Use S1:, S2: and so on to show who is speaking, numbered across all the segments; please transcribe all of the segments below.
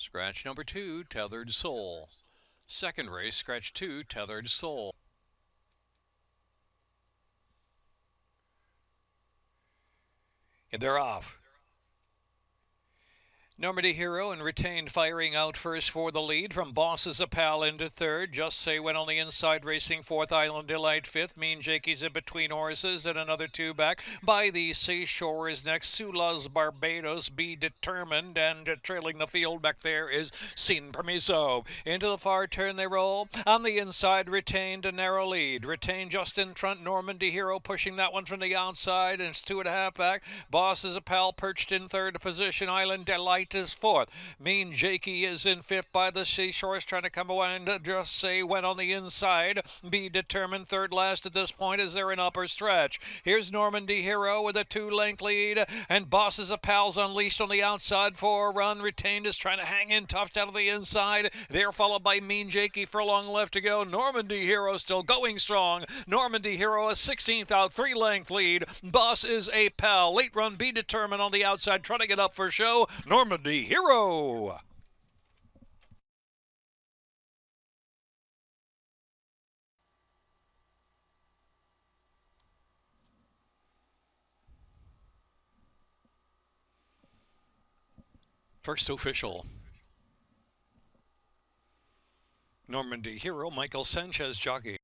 S1: Scratch number 2, Tethered Soul. Second race, scratch 2, Tethered Soul. And they're off. Normandy Hero and Retained firing out first for the lead. From Boss's a Pal into third. Just Say went on the inside, racing fourth. Island Delight fifth. Mean Jakey's in between horses and another two back. By the Seashore is next. Sula's Barbados. Be Determined, and trailing the field back there is Sin Permiso. Into the far turn they roll. On the inside, Retained a narrow lead. Retained just in front. Normandy Hero pushing that one from the outside, and it's 2.5 back. Boss's a Pal perched in third position. Island Delight is fourth. Mean Jakey is in fifth. By the Seashore is trying to come away, and Just Say went on the inside. Be Determined third last at this point as they're in upper stretch. Here's Normandy Hero with a 2-length lead, and Bosses of Pals unleashed on the outside for a run. Retained is trying to hang in tough out of the inside. They're followed by Mean Jakey. Furlong left to go. Normandy Hero still going strong. Normandy Hero a 16th out, 3-length lead. Boss is a Pal. Late run Be Determined on the outside, trying to get up for show. Normandy Hero. First official. Normandy Hero, Michael Sanchez jockey.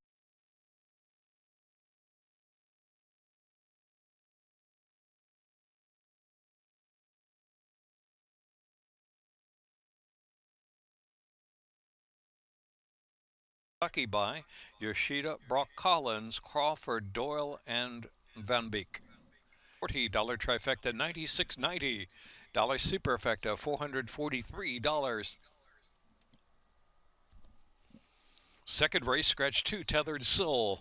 S1: Jockey by Yoshida, Brock Collins, Crawford, Doyle, and Van Beek. $40 trifecta, $96.90. Superfecta, $443. Second race, scratch 2, Tethered Soul.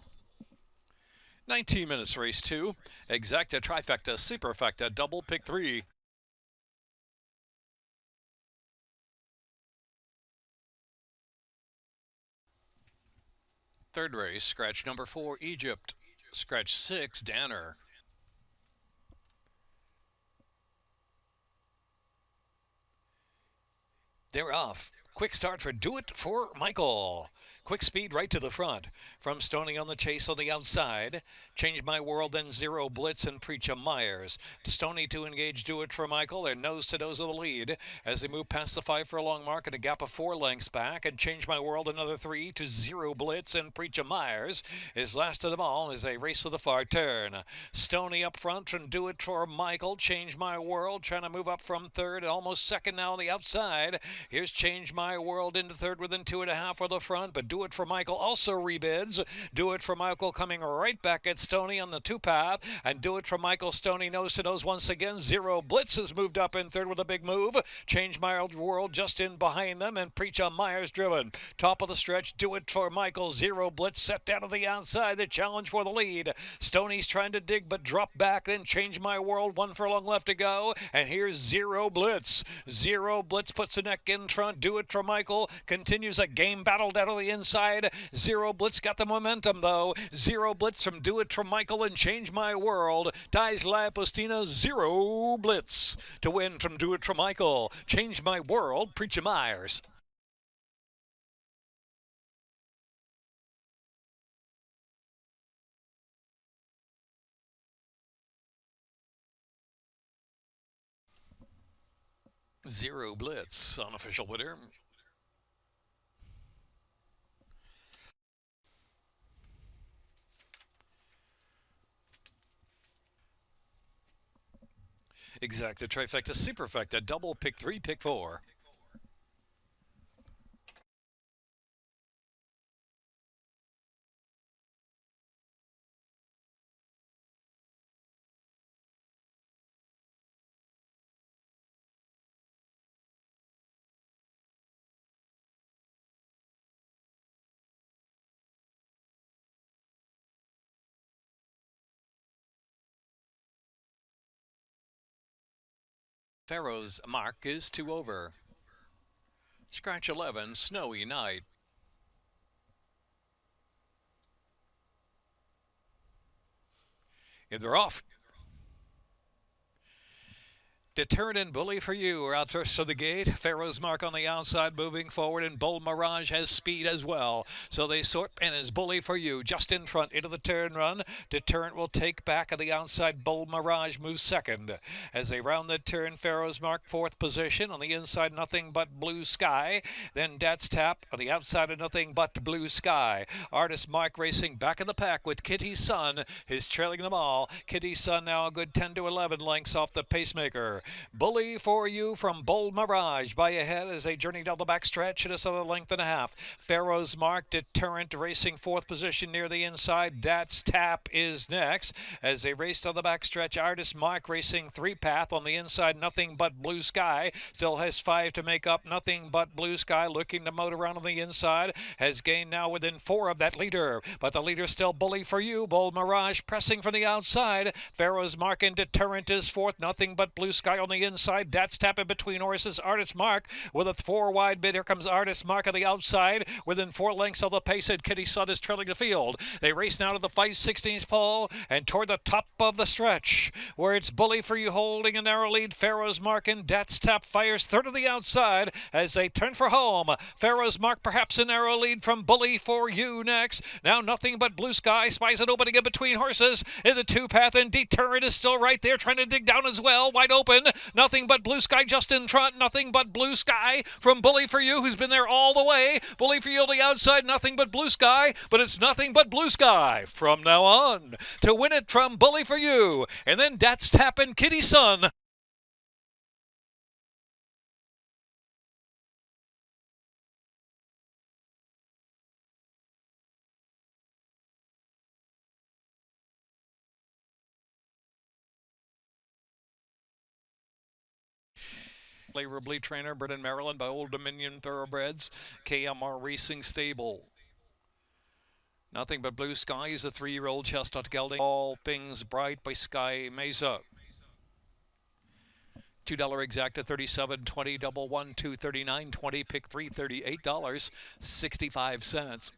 S1: 19 minutes, race 2. Exacta, trifecta, superfecta, double, pick 3. Third race, scratch number 4, Egypt. Scratch 6, Danner. They're off. Quick start for Do It for Michael. Quick speed right to the front. From Stoney on the chase on the outside. Change My World, then Zero Blitz and Preacher Myers. Stoney to engage Do It for Michael. They're nose to nose of the lead as they move past the 5 furlong mark at a gap of 4 lengths back. And Change My World another 3 to Zero Blitz, and Preacher Myers is last of them all as they race to the far turn. Stoney up front from Do It for Michael. Change My World trying to move up from third, almost second now on the outside. Here's Change My World into third within 2.5 for the front, but Do It for Michael also rebids. Do It for Michael coming right back at Stoney on the 2-path, and Do It for Michael. Stoney nose to nose once again. Zero Blitz has moved up in third with a big move. Change My World just in behind them, and Preacher Myers driven. Top of the stretch, Do It for Michael. Zero Blitz set down to the outside. The challenge for the lead. Stoney's trying to dig but drop back. Then Change My World, 1 furlong left to go, and here's Zero Blitz. Zero Blitz puts the neck in front. Do It for Michael continues a game battle down to the inside. Zero Blitz got the momentum though. Zero Blitz from Do It for Michael and Change My World. Dies La Postina. Zero Blitz to win from Do It for Michael. Change My World, Preacher Myers. Zero Blitz, unofficial winner. Exacta, trifecta, superfecta, double, pick 3, pick 4. Pharaoh's mark is 2 over. Scratch 11, Snowy Night. And they're off. Deterrent and Bully for You are out first to the gate. Pharaoh's Mark on the outside moving forward, and Bold Mirage has speed as well. So they sort and is Bully for You just in front into the turn run. Deterrent will take back on the outside. Bold Mirage moves second. As they round the turn, Pharaoh's Mark fourth position. On the inside, Nothing But Blue Sky. Then Dat's Tap on the outside of Nothing But Blue Sky. Artist Mark racing back in the pack with Kitty's Son is trailing them all. Kitty's Son now a good 10 to 11 lengths off the pacemaker. Bully for You from Bold Mirage by ahead as they journey down the back stretch at a solid length and a half. Pharaoh's Mark, Deterrent racing fourth position near the inside. Dat's Tap is next as they race down the back stretch. Artist Mark racing three path on the inside. Nothing But Blue Sky still has five to make up. Nothing But Blue Sky looking to motor around on the inside has gained now within four of that leader, but the leader still Bully for You. Bold Mirage pressing from the outside. Pharaoh's Mark and Deterrent is fourth. Nothing But Blue Sky on the inside. Dat's Tap in between horses. Artist Mark with a four wide bid. Here comes Artist Mark on the outside within 4 lengths of the pace, and Kitty Sun is trailing the field. They race now to the 5/16 pole and toward the top of the stretch where it's Bully for You holding a narrow lead. Pharaoh's Mark and Dat's Tap fires third of the outside as they turn for home. Pharaoh's Mark perhaps a narrow lead from Bully for You next. Now Nothing But Blue Sky spies an opening in between horses in the two path, and Deterrent is still right there trying to dig down as well. Wide open. Nothing But Blue Sky just in front. Nothing But Blue Sky from Bully for You, who's been there all the way. Bully for You on the outside. Nothing But Blue Sky, but it's Nothing But Blue Sky from now on to win it from Bully for You. And then Dat's Tap and Kitty Sun. Favorably trainer, bred in Maryland by Old Dominion Thoroughbreds, KMR Racing Stable. Nothing But Blue Sky is a 3-year-old chestnut gelding. All Things Bright by Sky Mesa. $2 exacta, $37.20, double 1, $2, $39.20, pick 3, $38.65.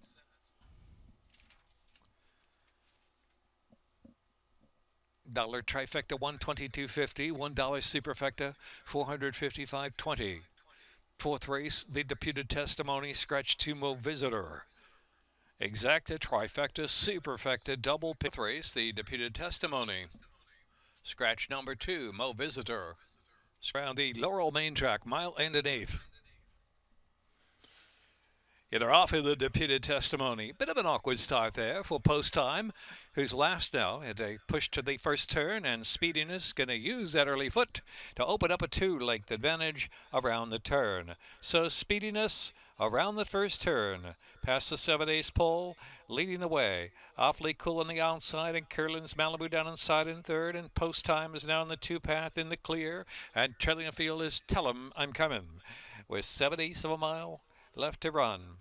S1: Dollar trifecta, $122.50. $1 superfecta, $455.20. Fourth race, the Deputed Testimony, scratch 2 Mo Visitor. Exacta, trifecta, superfecta, double pick. Fourth race, the Deputed Testimony, scratch number 2 Mo Visitor. Around the Laurel main track, mile and an eighth. They're off in the Deputed Testimony. Bit of an awkward start there for Post Time, who's last now at a push to the first turn, and Speediness going to use that early foot to open up a 2-length advantage around the turn. So Speediness around the first turn, past the 7/8 pole, leading the way. Awfully Cool on the outside, and Curlin's Malibu down inside in third, and Post Time is now in the 2-path in the clear, and trailing the field is Tell 'Em I'm Coming, with 7/8 of a mile left to run.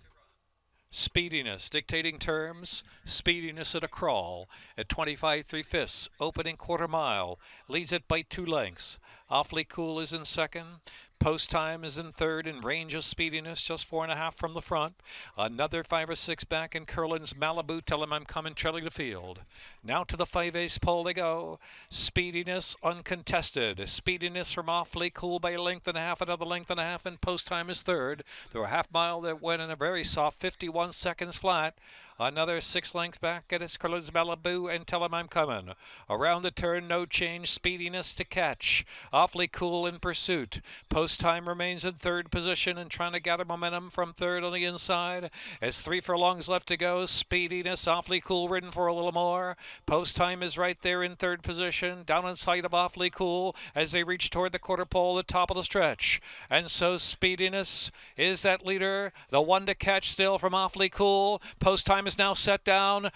S1: Speediness dictating terms. Speediness at a crawl at 25 3/5, opening quarter mile, leads it by 2 lengths. Awfully Cool is in second. Post Time is in third, in range of Speediness, just 4.5 from the front. Another 5 or 6 back in Curlin's Malibu, Tell 'Em I'm Coming, trailing the field. Now to the 5/8 pole they go. Speediness uncontested. Speediness from Awfully Cool by a length and a half, another length and a half, and Post Time is third. There were half mile that went in a very soft 51 seconds flat. Another 6 lengths back at its Curlin's Malibu, and Tell 'Em I'm Coming. Around the turn, no change. Speediness to catch. Awfully Cool in pursuit. Post Time remains in third position and trying to gather momentum from third on the inside. As 3 furlongs left to go, Speediness, Awfully Cool ridden for a little more. Post Time is right there in third position, down in sight of Awfully Cool as they reach toward the quarter pole, the top of the stretch. And so Speediness is that leader, the one to catch still from Awfully Cool. Post Time is now set down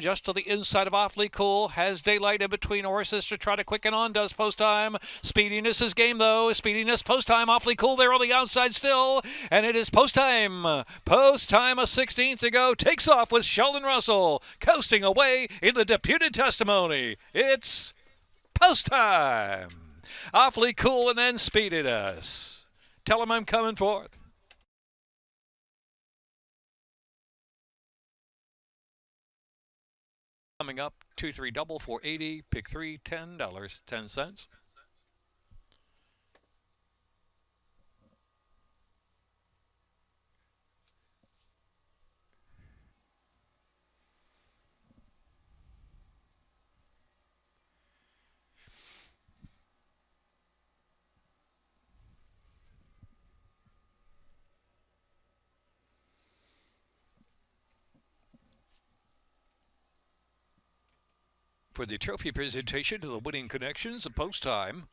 S1: just to the inside of Awfully Cool. Has daylight in between horses to try to quicken on, does Post Time. Speediness is game though. Speediness, Post Time, Awfully Cool there on the outside still. And it is Post Time. Post Time, a 16th to go, takes off with Sheldon Russell, coasting away in the Deputed Testimony. It's Post Time. Awfully Cool and then Speediness. Tell 'Em I'm Coming forth. Coming up, 2-3 double, 480, pick 3, $10.10. for the trophy presentation to the winning connections, the post time.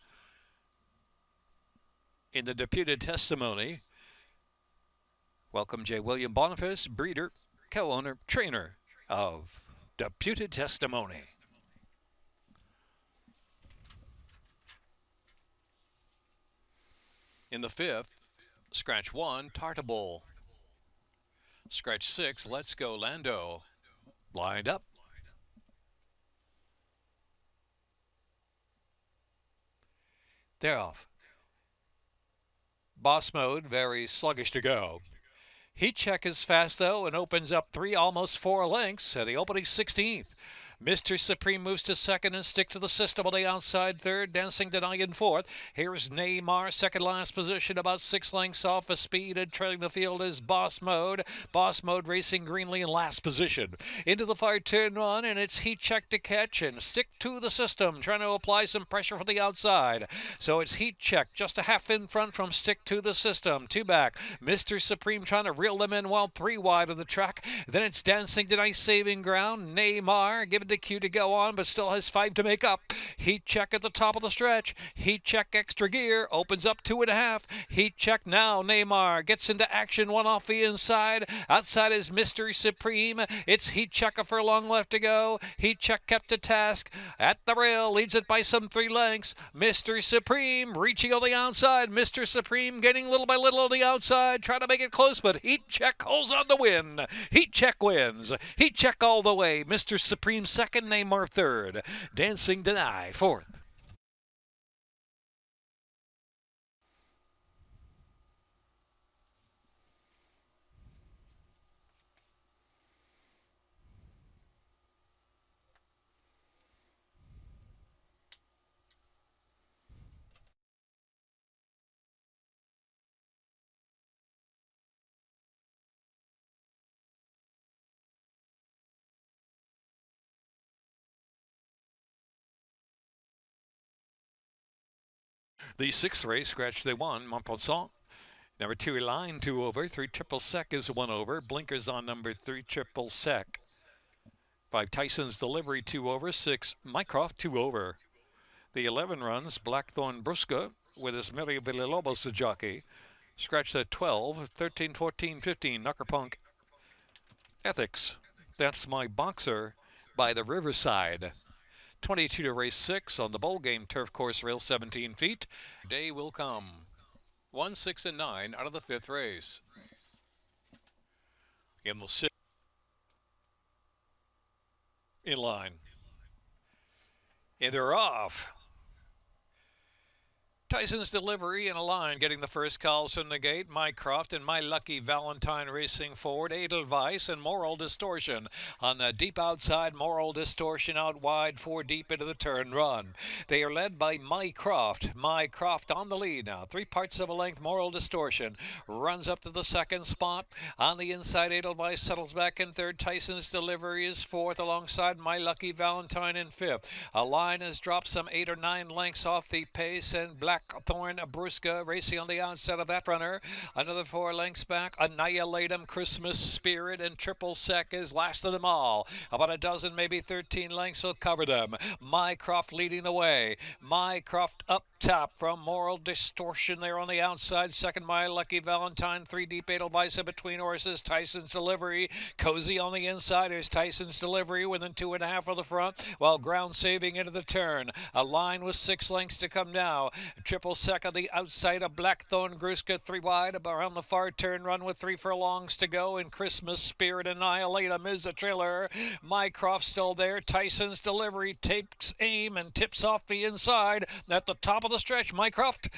S1: In the deputed testimony, welcome J. William Boniface, breeder, co-owner, trainer of Deputed Testimony. In the fifth, scratch 1, Tartable. Scratch 6, Let's Go Lando. Lined up. They're off. Boss mode, very sluggish to go. Heat check is fast though and opens up 3, almost 4 lengths at the opening 16th. Mr. Supreme moves to second and stick to the system on the outside third, Dancing Deny in fourth. Here's Neymar, second last position, about 6 lengths off of speed, and trailing the field is Boss Mode. Boss Mode racing greenly in last position. Into the far turn run, and it's Heat Check to catch and stick to the system, trying to apply some pressure from the outside. So it's Heat Check, just a half in front from stick to the system. 2 back. Mr. Supreme trying to reel them in while 3 wide of the track. Then it's Dancing Deny saving ground. Neymar giving the cue to go on, but still has 5 to make up. Heat Check at the top of the stretch. Heat Check extra gear opens up 2.5. Heat Check now. Neymar gets into action, 1 off the inside. Outside is Mr. Supreme. It's Heat Check, a furlong left to go. Heat Check kept to task at the rail, leads it by some 3 lengths. Mr. Supreme reaching on the outside. Mr. Supreme getting little by little on the outside, trying to make it close, but Heat Check holds on to win. Heat Check wins. Heat Check all the way. Mr. Supreme second, Neymar third. Dancing Deny fourth. The 6th race, scratch they won, Montpensant. Number 2, Line, 2 over. 3, Triple Sec is 1 over. Blinkers on number 3, Triple Sec. 5, Tyson's Delivery, 2 over. 6, Mycroft, 2 over. The 11 runs, Blackthorn Brusca with Esmeria Villalobos the jockey. Scratch that 12, 13, 14, 15, Knuckerpunk Ethics. That's My Boxer by the Riverside. 22 to race 6 on the bowl game turf course rail, 17 feet. Day will come. 1, 6, and 9 out of the 5th race. In the 6th. In line. And they're off. Tyson's Delivery in a line, getting the first calls from the gate. Mycroft and My Lucky Valentine racing forward. Edelweiss and Moral Distortion on the deep outside. Moral Distortion out wide, 4 deep into the turn run. They are led by Mycroft. Mycroft on the lead now. 3 parts of a length. Moral Distortion runs up to the second spot. On the inside, Edelweiss settles back in third. Tyson's Delivery is fourth alongside My Lucky Valentine in fifth. A line has dropped some 8 or 9 lengths off the pace, and Blackthorn Brusca racing on the outside of that runner. Another 4 lengths back. Annihilate 'em, Christmas Spirit, and Triple Sec is last of them all. About a dozen, maybe 13 lengths will cover them. Mycroft leading the way. Mycroft up top from Moral Distortion there on the outside. Second, My Lucky Valentine. 3 deep, Edelweiss in between horses. Tyson's Delivery. Cozy on the inside. Here's Tyson's Delivery within 2.5 of the front, while ground saving into the turn. A line with 6 lengths to come now. Triple Sec on the outside of Blackthorn Brusca, 3 wide around the far turn run with 3 furlongs to go. And Christmas Spirit Annihilate 'em is the trailer. Mycroft still there. Tyson's Delivery takes aim and tips off the inside at the top of the stretch. Mycroft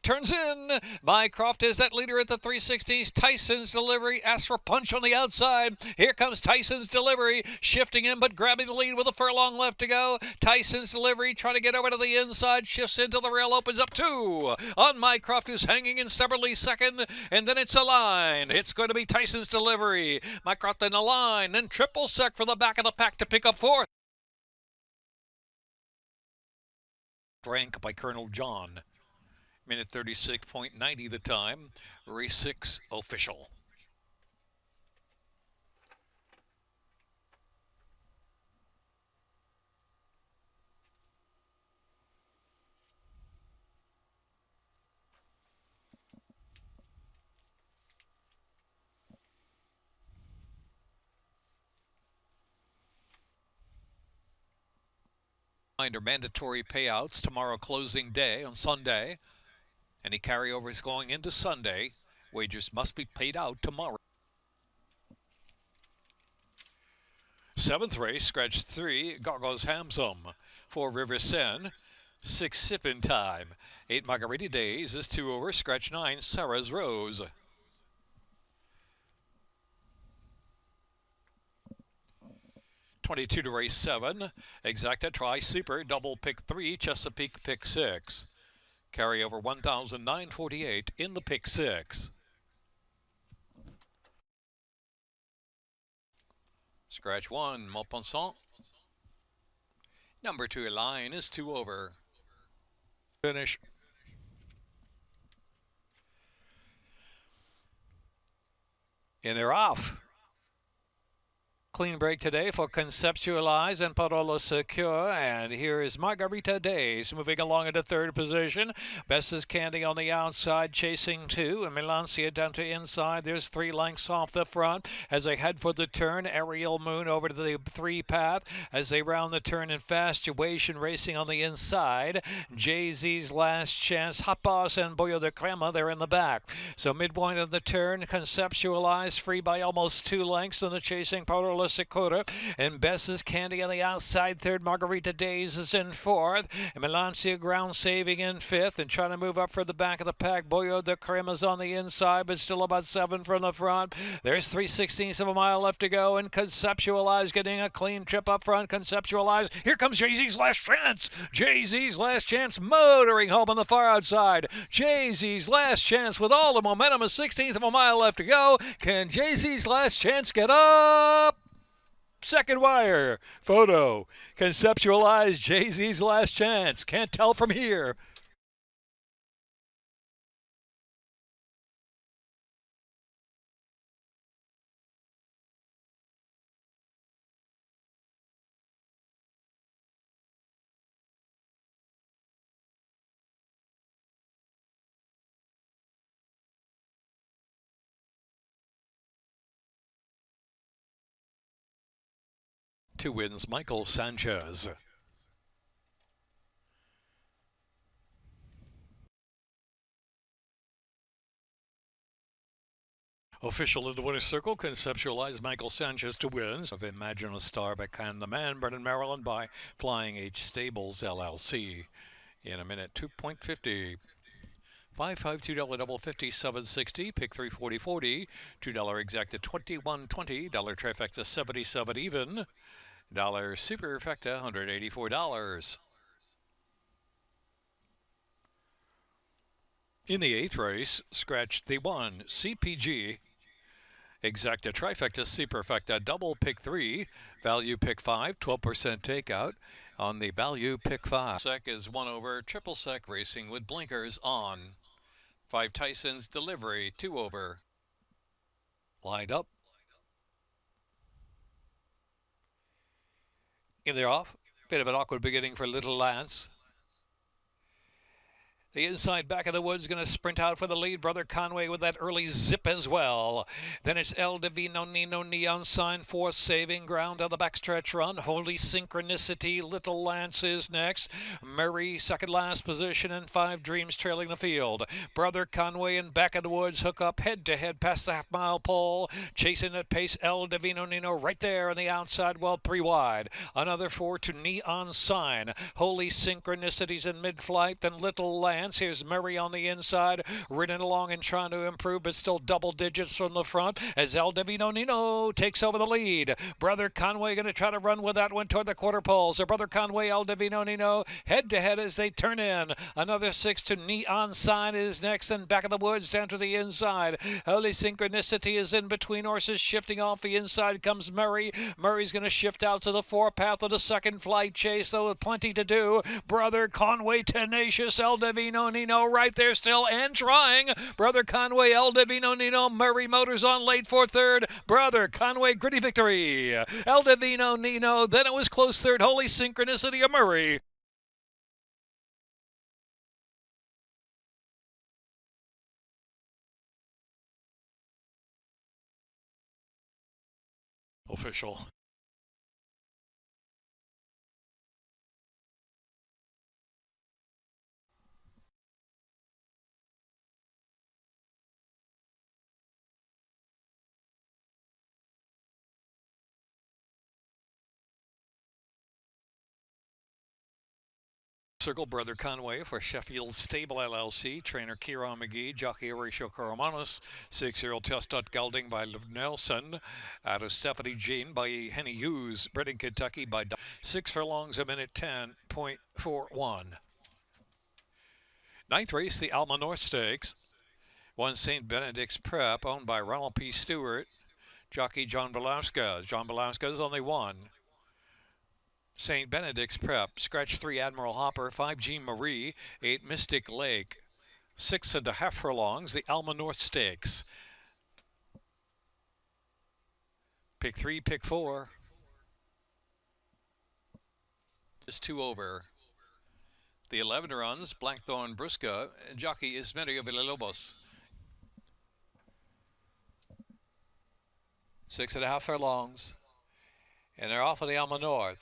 S1: turns in. Mycroft is that leader at the 360s. Tyson's Delivery asks for punch on the outside. Here comes Tyson's Delivery, shifting in but grabbing the lead with a furlong left to go. Tyson's Delivery trying to get over to the inside, shifts into the rail, opens up 2 on Mycroft, who's hanging in stubbornly second, and then it's a line. It's going to be Tyson's Delivery. Mycroft in a line, then Triple Sec from the back of the pack to pick up 4th. Frank by Colonel John. Minute 36.90 the time. Race 6 official. Reminder, mandatory payouts tomorrow closing day on Sunday. Any carryovers going into Sunday, wagers must be paid out tomorrow. 7th race, scratch 3, Goggles Hamsum. 4 River Sen, 6 Sippin' Time. 8 Margarita Days is 2 over, scratch 9, Sarah's Rose. 22 to race 7, Exacta Tri Super, double pick 3, Chesapeake pick 6. Carryover 1,948 in the pick 6. Scratch 1, Maupassant. Number 2 line is 2 over. Finish. And they're off. Clean break today for Conceptualize and Parolo Secure. And here is Margarita Days moving along into 3rd position. Best is Candy on the outside, chasing 2. And Melancia down to inside. There's 3 lengths off the front. As they head for the turn, Ariel Moon over to the 3 path. As they round the turn in Fastuation racing on the inside. Jay-Z's Last Chance, Hot Boss and Boyo de Crema, they're in the back. So midpoint of the turn, Conceptualize free by almost 2 lengths. And the chasing Parolo Secura, and Best is Candy on the outside. 3rd, Margarita Days is in 4th, and Melancia Ground Saving in 5th, and trying to move up for the back of the pack. Boyo de Crema's on the inside, but still about 7 from the front. There's 3/16 of a mile left to go, and Conceptualize getting a clean trip up front. Conceptualize. Here comes Jay-Z's Last Chance. Jay-Z's Last Chance motoring home on the far outside. Jay-Z's Last Chance with all the momentum. A 16th of a mile left to go. Can Jay-Z's Last Chance get up? Second wire. Photo. Conceptualize Jay-Z's Last Chance. Can't tell from here. Two wins, Michael Sanchez. Official in the winner's circle, Conceptualize Michael Sanchez to wins of Imagine a Star by Can the Man, Brennan, Maryland by Flying H Stables, LLC. In a minute, 2.50. $5.52 double 57.60, pick 340.40, $2 exacta 21.20, dollar trifecta 77 even, dollar superfecta $184. In the 8th race, scratch the 1, CPG, exacta trifecta superfecta double pick 3, value pick 5, 12% takeout on the value pick 5. Sec is 1 over, triple sec racing with blinkers on. 5 Tyson's delivery, 2 over. Lined up. In there off. Bit of an awkward beginning for Little Lance. The inside back of the woods going to sprint out for the lead. Brother Conway with that early zip as well. Then it's El Divino Nino Neon Sign, 4th, saving ground on the backstretch run. Holy Synchronicity, Little Lance is next. Murray, 2nd last position, and 5 Dreams trailing the field. Brother Conway and back of the woods hook up head-to-head past the half-mile pole. Chasing at pace, El Divino Nino right there on the outside, well, 3 wide. Another 4 to Neon Sign. Holy Synchronicities in mid-flight, then Little Lance. Here's Murray on the inside, ridden along and trying to improve, but still double digits from the front as El Divino Nino takes over the lead. Brother Conway going to try to run with that one toward the quarter pole. So Brother Conway, El Divino Nino head to head as they turn in. Another 6 to Neon Sign is next, and back of the woods down to the inside. Holy Synchronicity is in between horses, shifting off the inside comes Murray. Murray's going to shift out to the 4 path of the 2nd flight chase, though with plenty to do. Brother Conway tenacious, El Divino Nino right there still and trying. Brother Conway, El Divino Nino, Murray Motors on late for 3rd. Brother Conway, gritty victory. El Divino Nino, then it was close 3rd. Holy Synchronicity of Murray. Official. Circle Brother Conway for Sheffield Stable LLC. Trainer Kieran McGee. Jockey Horatio Coromanos. 6-year-old Chestnut Gelding by Nelson. Out of Stephanie Jean by Henny Hughes. Bred in Kentucky by 6 furlongs a minute 10.41. Ninth race, the Alma North Stakes. One St. Benedict's Prep, owned by Ronald P. Stewart. Jockey John Velasquez. John Velasquez only one. St. Benedict's Prep. Scratch 3 Admiral Hopper. 5 Jean Marie. 8 Mystic Lake. 6.5 furlongs, the Alma North Stakes. Pick 3, pick 4. Is 2 over. The 11 runs, Blackthorn Brusca. Jockey is Medio Villalobos. 6.5 furlongs. And they're off of the Alma North.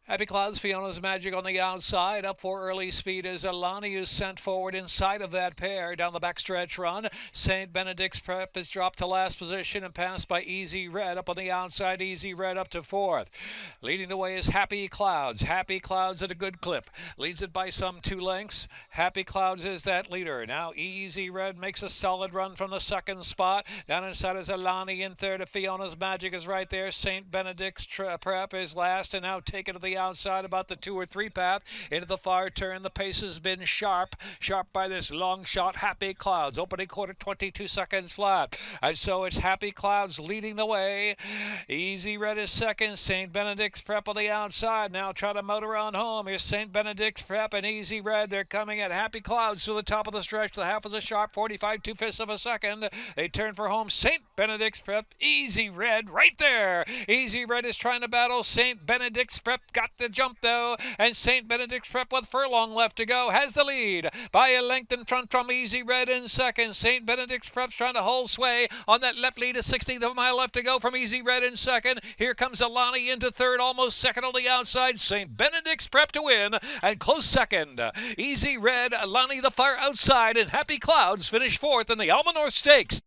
S1: Happy Clouds, Fiona's Magic on the outside. Up for early speed as Alani is sent forward inside of that pair. Down the backstretch run. St. Benedict's Prep is dropped to last position and passed by Easy Red. Up on the outside, Easy Red up to 4th. Leading the way is Happy Clouds. Happy Clouds at a good clip. Leads it by some 2 lengths. Happy Clouds is that leader. Now Easy Red makes a solid run from the 2nd spot. Down inside is Alani in 3rd. Fiona's Magic is right there. St. Benedict's Prep is last and now taken to the outside about the 2 or 3 path into the far turn. The pace has been sharp by this long shot Happy Clouds. Opening quarter 22 seconds flat, and so it's Happy Clouds leading the way. Easy Red is second. St. Benedict's Prep on the outside. Now try to motor on home. Here's St. Benedict's Prep and Easy Red. They're coming at Happy Clouds to the top of the stretch. The half is a sharp 45 2/5 of a second. They turn for home. St. Benedict's Prep, Easy Red right there. Easy Red is trying to battle. St. Benedict's Prep got the jump though, and St. Benedict's Prep with furlong left to go has the lead by a length in front from Easy Red in second. St. Benedict's Prep's trying to hold sway on that left lead. A 16th of a mile left to go from Easy Red in second. Here comes Alani into third, almost second on the outside. St. Benedict's Prep to win and close second. Easy Red, Alani the far outside, and Happy Clouds finish 4th in the Alma North Stakes.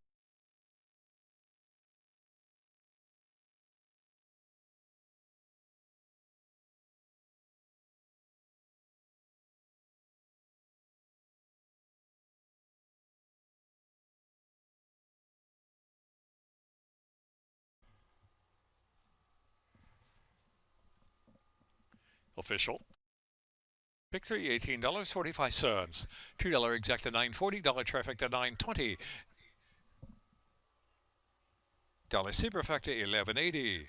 S1: Official. Pick 3, $18.45. $2 exact to $9.40. Traffic to $9.20. Dollar Superfecta $11.80.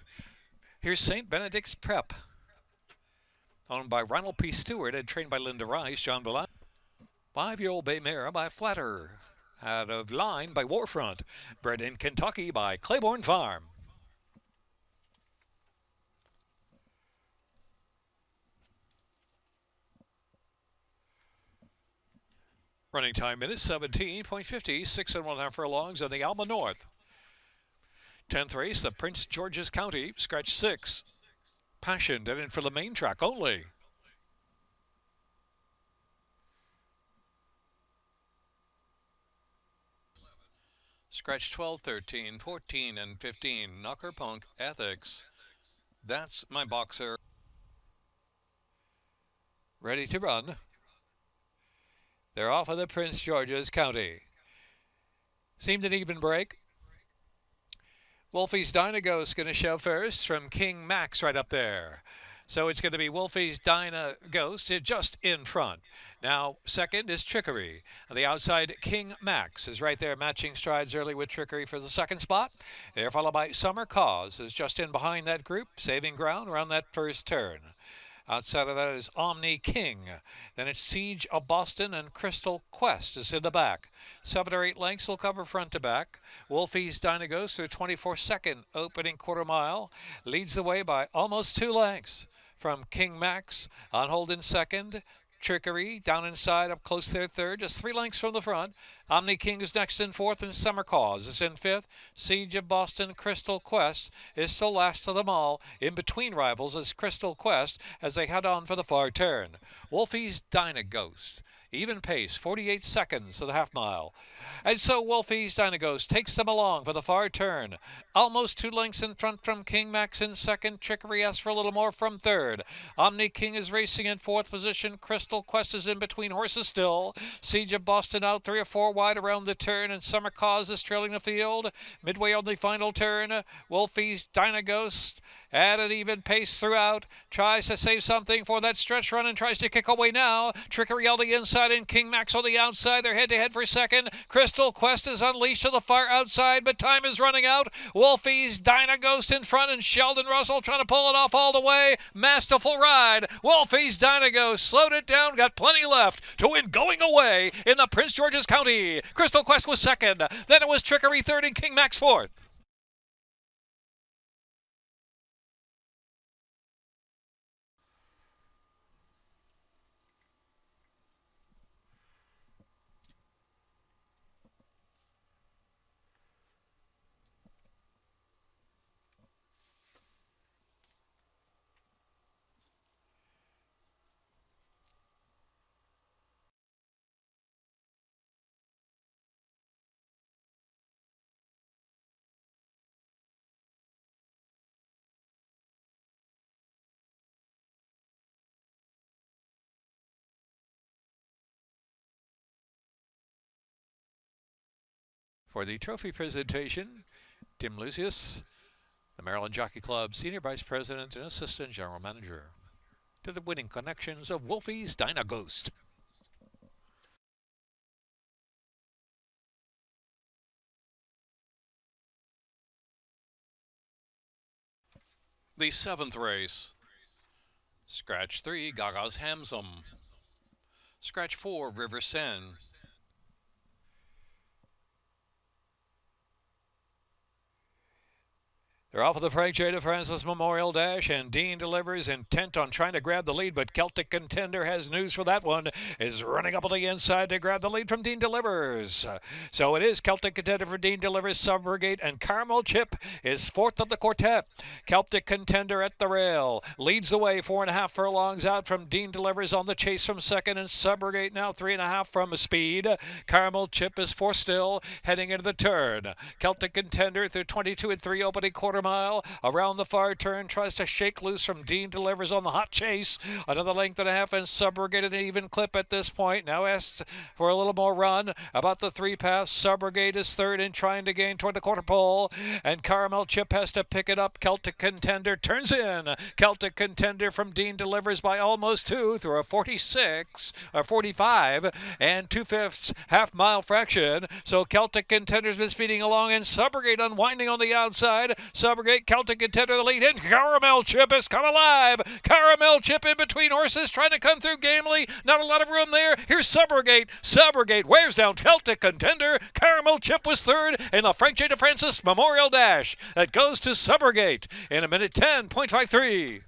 S1: Here's St. Benedict's Prep, owned by Ronald P. Stewart and trained by Linda Rice. John Bala. 5-year-old Bay Mare by Flatter. Out of line by Warfront. Bred in Kentucky by Claiborne Farm. Running time minutes 17.50, 6.5 furlongs on the Alma North. 10th race, the Prince George's County, scratch 6. Passion, dead in for the main track only. Scratch 12, 13, 14, and 15. Knocker Punk, Ethics. That's my boxer. Ready to run. They're off of the Prince George's County. Seemed an even break. Wolfie's Dynaghost going to show first from King Max right up there. So it's going to be Wolfie's Dynaghost just in front. Now, second is Trickery. On the outside, King Max is right there, matching strides early with Trickery for the 2nd spot. They're followed by Summer Cause, is just in behind that group, saving ground around that first turn. Outside of that is Omni King. Then it's Siege of Boston and Crystal Quest is in the back. 7 or 8 lengths will cover front to back. Wolfie's Dynaghost through 24-second opening quarter mile. Leads the way by almost 2 lengths from King Max on hold in second. Trickery down inside, up close there third, just 3 lengths from the front. Omni King is next in 4th, and Summer Cause is in 5th. Siege of Boston, Crystal Quest is still last of them all. In between rivals is Crystal Quest as they head on for the far turn. Wolfie's Dynaghost Even pace, 48 seconds to the half mile. And so Wolfie's Dynaghost takes them along for the far turn. Almost 2 lengths in front from King Max in second. Trickery asks for a little more from third. Omni King is racing in fourth position. Crystal Quest is in between horses still. Siege of Boston out 3 or 4 wide around the turn, and Summer Cause is trailing the field. Midway on the final turn, Wolfie's Dynaghost at an even pace throughout. Tries to save something for that stretch run and tries to kick away now. Trickery on the inside and King Max on the outside. They're head-to-head for second. Crystal Quest is unleashed to the far outside, but time is running out. Wolfie's Dynaghost in front and Sheldon Russell trying to pull it off all the way. Masterful ride. Wolfie's Dynaghost slowed it down, got plenty left to win going away in the Prince George's County. Crystal Quest was second. Then it was Trickery third and King Max fourth. For the trophy presentation, Tim Lucius, the Maryland Jockey Club Senior Vice President and Assistant General Manager. To the winning connections of Wolfie's Dynaghost. The 7th race. Scratch 3, Gaga's Hamsum. Scratch 4, River Sen. They're off of the Frank J. DeFrancis Memorial Dash, and Dean Delivers, intent on trying to grab the lead, but Celtic Contender has news for that one, is running up on the inside to grab the lead from Dean Delivers. So it is Celtic Contender for Dean Delivers, Subrogate, and Caramel Chip is fourth of the quartet. Celtic Contender at the rail, leads the way, 4.5 furlongs out from Dean Delivers on the chase from second, and Subrogate now 3.5 from Speed. Caramel Chip is fourth still, heading into the turn. Celtic Contender through 22 and 3 opening quarter mile. Around the far turn, tries to shake loose from Dean Delivers on the hot chase. Another length and a half, and Subrogate at an even clip at this point. Now asks for a little more run. About the 3 pass, Subrogate is third and trying to gain toward the quarter pole. And Caramel Chip has to pick it up. Celtic Contender turns in. Celtic Contender from Dean Delivers by almost 2 through a 46 or 45 and 2/5 half mile fraction. So Celtic Contender's been speeding along, and Subrogate unwinding on the outside. Subrogate, Celtic Contender the lead, and Caramel Chip has come alive. Caramel Chip in between horses, trying to come through gamely. Not a lot of room there. Here's Subrogate. Subrogate wears down Celtic Contender. Caramel Chip was third in the Frank J. DeFrancis Memorial Dash. That goes to Subrogate in a minute 10.53.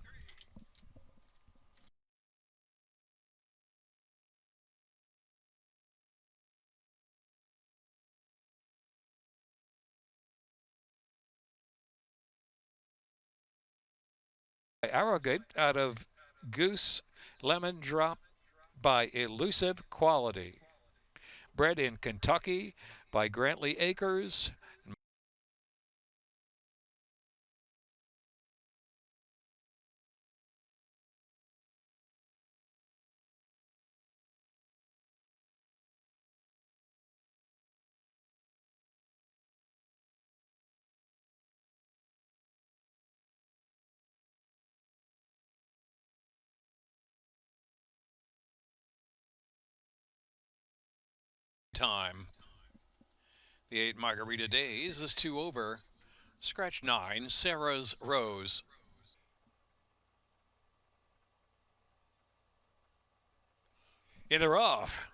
S1: Arrogate out of Goose Lemon Drop by Elusive Quality. Bred in Kentucky by Grantley Acres. Time. The 8 Margarita Days is 2 over. Scratch 9, Sarah's Rose. In the rough.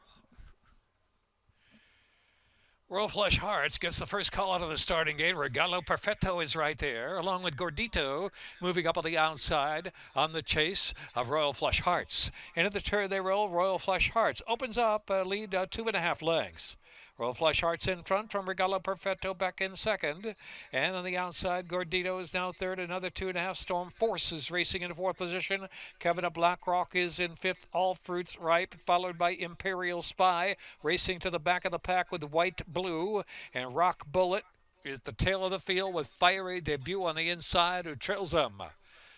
S1: Royal Flush Hearts gets the first call out of the starting gate. Regalo Perfetto is right there, along with Gordito, moving up on the outside on the chase of Royal Flush Hearts. Into the turn they roll. Royal Flush Hearts opens up, lead 2.5 lengths. Royal Flush Hearts in front from Regalo Perfetto back in second. And on the outside, Gordito is now third. Another 2.5. Storm Force is racing in fourth position. Kevin of Blackrock is in fifth. All Fruits Ripe, followed by Imperial Spy, racing to the back of the pack with White Blue. And Rock Bullet at the tail of the field with Fiery Debut on the inside, who trails them.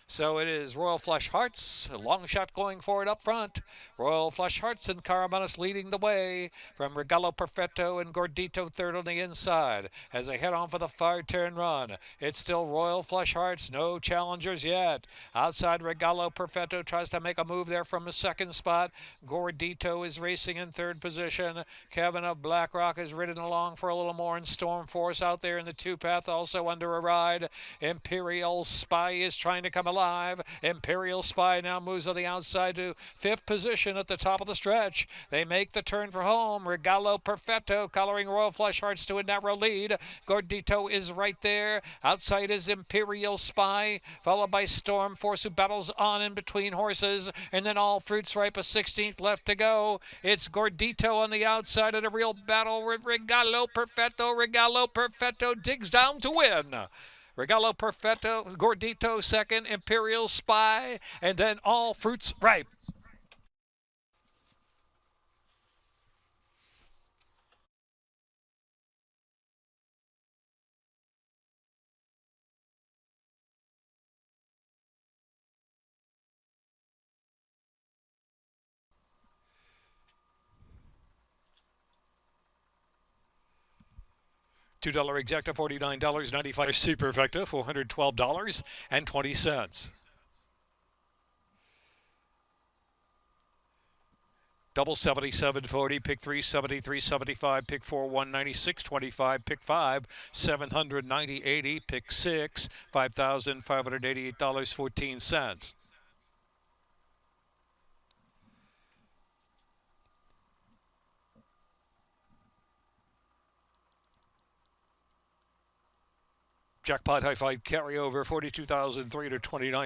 S1: So it is Royal Flush Hearts, a long shot going forward up front. Royal Flush Hearts and Carabanas leading the way from Regalo Perfetto and Gordito third on the inside as they head on for the far turn run. It's still Royal Flush Hearts, no challengers yet. Outside, Regalo Perfetto tries to make a move there from the second spot. Gordito is racing in third position. Kevin of Blackrock is ridden along for a little more, and Storm Force out there in the two-path also under a ride. Imperial Spy is trying to come alive. Imperial Spy now moves on the outside to fifth position at the top of the stretch. They make the turn for home. Regalo Perfetto coloring Royal Flush Hearts to a narrow lead. Gordito is right there. Outside is Imperial Spy, followed by Storm Force, who battles on in between horses. And then All Fruits Ripe, a 16th left to go. It's Gordito on the outside in a real battle with Regalo Perfetto. Regalo Perfetto digs down to win. Regalo Perfetto, Gordito second, Imperial Spy, and then All Fruits Ripe. $2 exacta, $49.95 superfecta, $412.20. Double 77.40, pick 3 73.75, pick 4 196.25, pick 5 790.80, pick 6 $5,588.14. Jackpot High Five carryover 42,329.